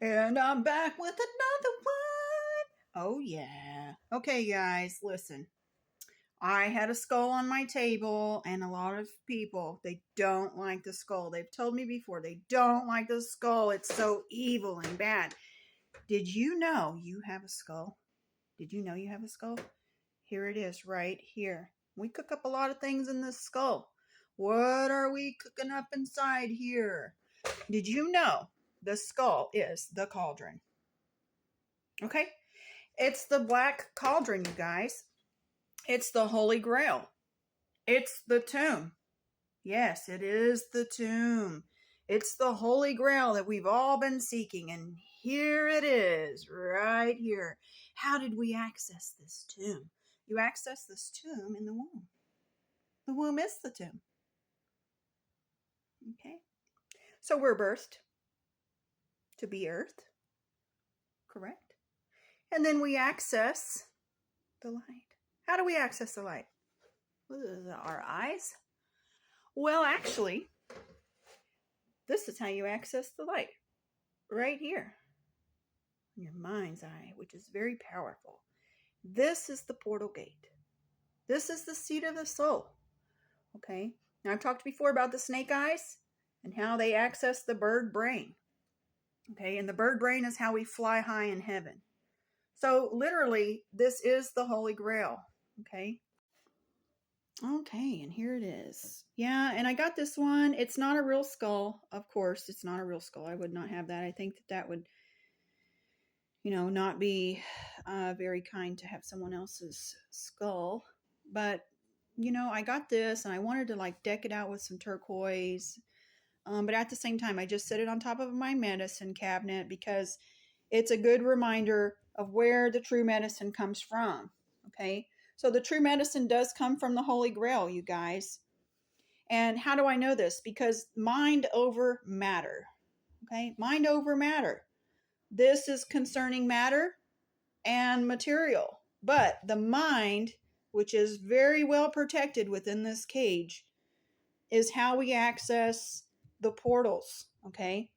And I'm back with another one. Oh, yeah. Okay, guys, listen. I had a skull on my table, and a lot of people, they don't like the skull. They've told me before, they don't like the skull. It's so evil and bad. Did you know you have a skull? Did you know you have a skull? Here it is, right here. We cook up a lot of things in this skull. What are we cooking up inside here? Did you know the skull is the cauldron? Okay? It's the black cauldron, you guys. It's the Holy Grail. It's the tomb. Yes, it is the tomb. It's the Holy Grail that we've all been seeking, and here it is, right here. How did we access this tomb? You access this tomb in the womb. The womb is the tomb. Okay? So we're birthed to be earth, correct? And then we access the light. How do we access the light? With our eyes? Well, actually, this is how you access the light. Right here. In your mind's eye, which is very powerful. This is the portal gate. This is the seat of the soul. Okay? Now, I've talked before about the snake eyes and how they access the bird brain. Okay? And the bird brain is how we fly high in heaven. So, literally, this is the Holy Grail. Okay? Okay, and here it is. Yeah, and I got this one. It's not a real skull. Of course, it's not a real skull. I would not have that. I think that would, not be very kind to have someone else's skull. But, I got this and I wanted to like deck it out with some turquoise. But at the same time, I just set it on top of my medicine cabinet because it's a good reminder of where the true medicine comes from. Okay. So the true medicine does come from the Holy Grail, you guys. And how do I know this? Because mind over matter. Okay. Mind over matter. This is concerning matter and material. But the mind, which is very well protected within this cage, is how we access the portals. Okay.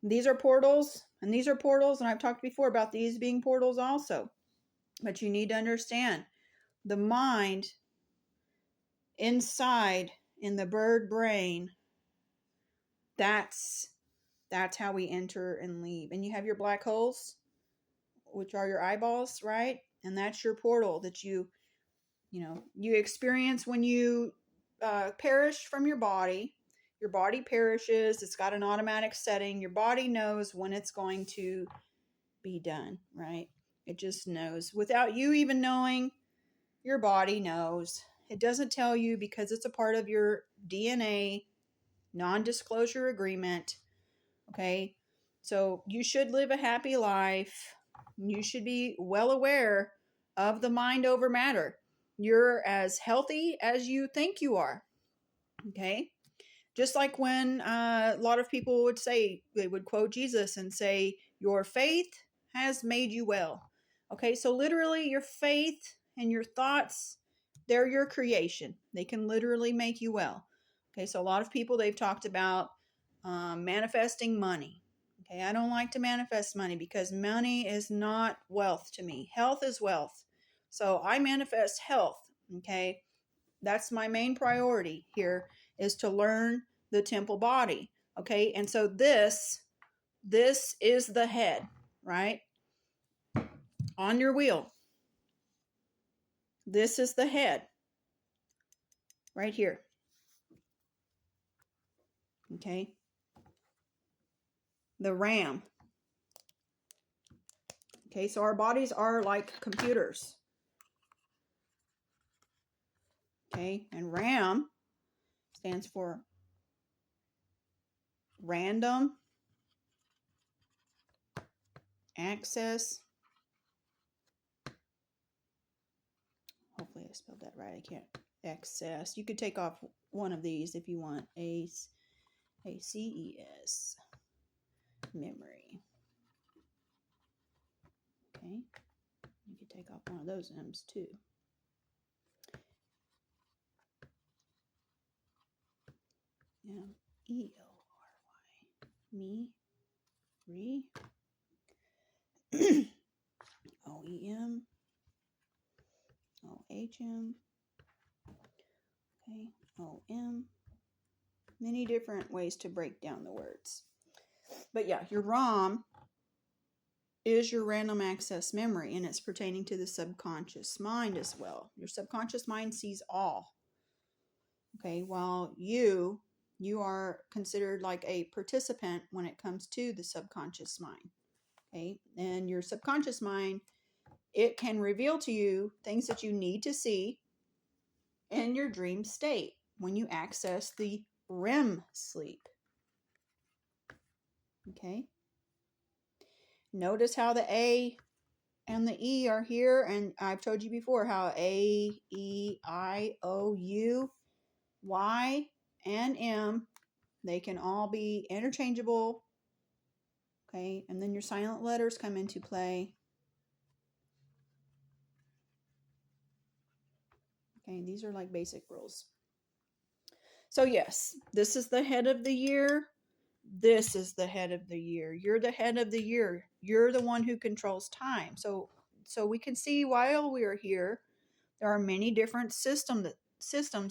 These are portals, and these are portals. And I've talked before about these being portals also. But you need to understand the mind inside in the bird brain, that's how we enter and leave. And you have your black holes, which are your eyeballs, right? And that's your portal that you experience when you perish from your body. Your body perishes. It's got an automatic setting. Your body knows when it's going to be done, right? It just knows. Without you even knowing, your body knows. It doesn't tell you because it's a part of your DNA non-disclosure agreement. Okay? So you should live a happy life. You should be well aware of the mind over matter. You're as healthy as you think you are. Okay? Just like when a lot of people would say, they would quote Jesus and say, your faith has made you well. Okay, so literally your faith and your thoughts, they're your creation. They can literally make you well. Okay, so a lot of people, they've talked about manifesting money. Okay, I don't like to manifest money because money is not wealth to me. Health is wealth. So I manifest health. Okay, that's my main priority here, is to learn the temple body. Okay, and so this is the head, right? On your wheel. This is the head. Right here. Okay. The RAM. Okay, so our bodies are like computers. Okay, and RAM stands for random access. Hopefully I spelled that right. I can't. Access. You could take off one of these if you want. ACES. Memory. Okay. You could take off one of those M's too. MEORY. Me. Re. HM. Okay, OM. Many different ways to break down the words. But yeah, your ROM is your random access memory, and it's pertaining to the subconscious mind as well. Your subconscious mind sees all. Okay, while you are considered like a participant when it comes to the subconscious mind. Okay, and your subconscious mind, it can reveal to you things that you need to see in your dream state when you access the REM sleep. Okay, notice how the A and the E are here, and I've told you before how A, E, I, O, U, Y, and M, they can all be interchangeable. Okay, and then your silent letters come into play. Okay, these are like basic rules. So yes, this is the head of the year. This is the head of the year. You're the head of the year. You're the one who controls time. So we can see while we are here, there are many different systems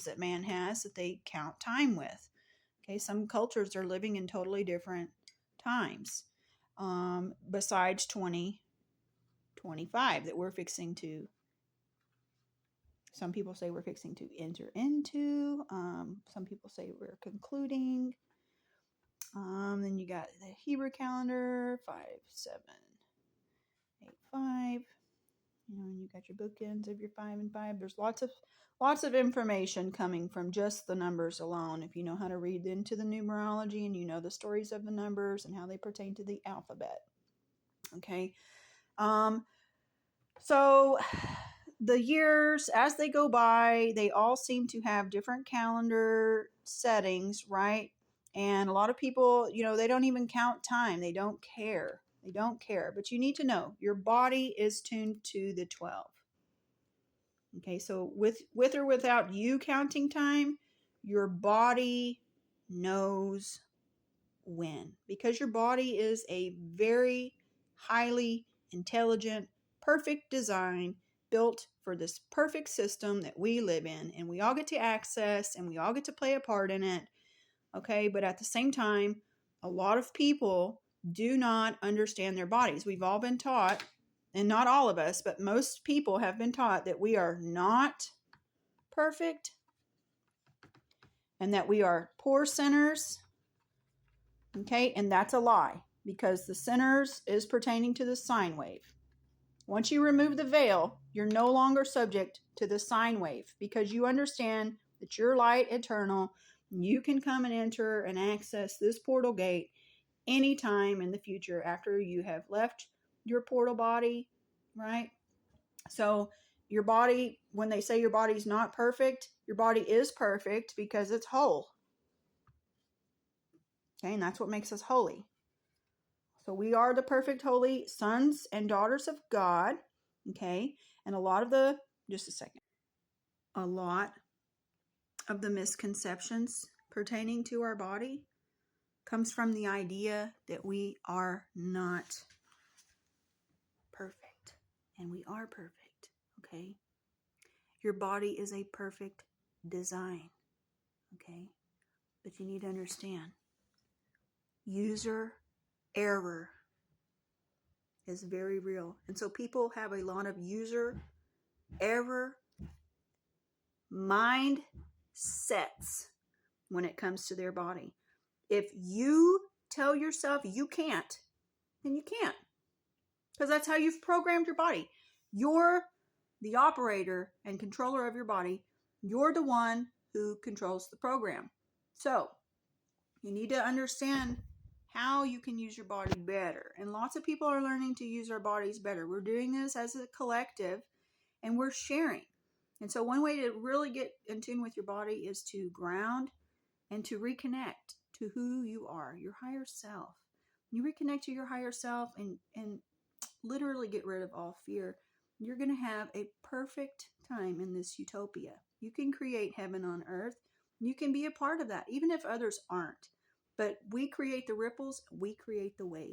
that man has that they count time with. Okay, some cultures are living in totally different times, besides 2025 that we're fixing to. Some people say we're fixing to enter into. Some people say we're concluding. Then you got the Hebrew calendar, 5785. And you got your bookends of your 5 and 5. There's lots of information coming from just the numbers alone. If you know how to read into the numerology and you know the stories of the numbers and how they pertain to the alphabet. Okay. So the years, as they go by, they all seem to have different calendar settings, right? And a lot of people, they don't even count time. They don't care. But you need to know your body is tuned to the 12. Okay, so with or without you counting time, your body knows when. Because your body is a very highly intelligent, perfect design built for this perfect system that we live in. And we all get to access and we all get to play a part in it. Okay, but at the same time, a lot of people do not understand their bodies. We've all been taught, and not all of us, but most people have been taught that we are not perfect and that we are poor sinners. Okay, and that's a lie because the sinners is pertaining to the sine wave. Once you remove the veil, you're no longer subject to the sine wave because you understand that you're light eternal. You can come and enter and access this portal gate anytime in the future after you have left your portal body, right? So your body, when they say your body's not perfect, your body is perfect because it's whole. Okay, and that's what makes us holy. So we are the perfect holy sons and daughters of God. Okay, and a lot of the misconceptions pertaining to our body comes from the idea that we are not perfect, and we are perfect. Okay, your body is a perfect design. Okay, but you need to understand, user error is very real, and so people have a lot of user error mindsets when it comes to their body. If you tell yourself you can't, then you can't. Because that's how you've programmed your body. You're the operator and controller of your body. You're the one who controls the program. So you need to understand how you can use your body better. And lots of people are learning to use our bodies better. We're doing this as a collective and we're sharing. And so one way to really get in tune with your body is to ground and to reconnect to who you are, your higher self. You reconnect to your higher self and literally get rid of all fear. You're going to have a perfect time in this utopia. You can create heaven on earth. You can be a part of that, even if others aren't. But we create the ripples, we create the waves.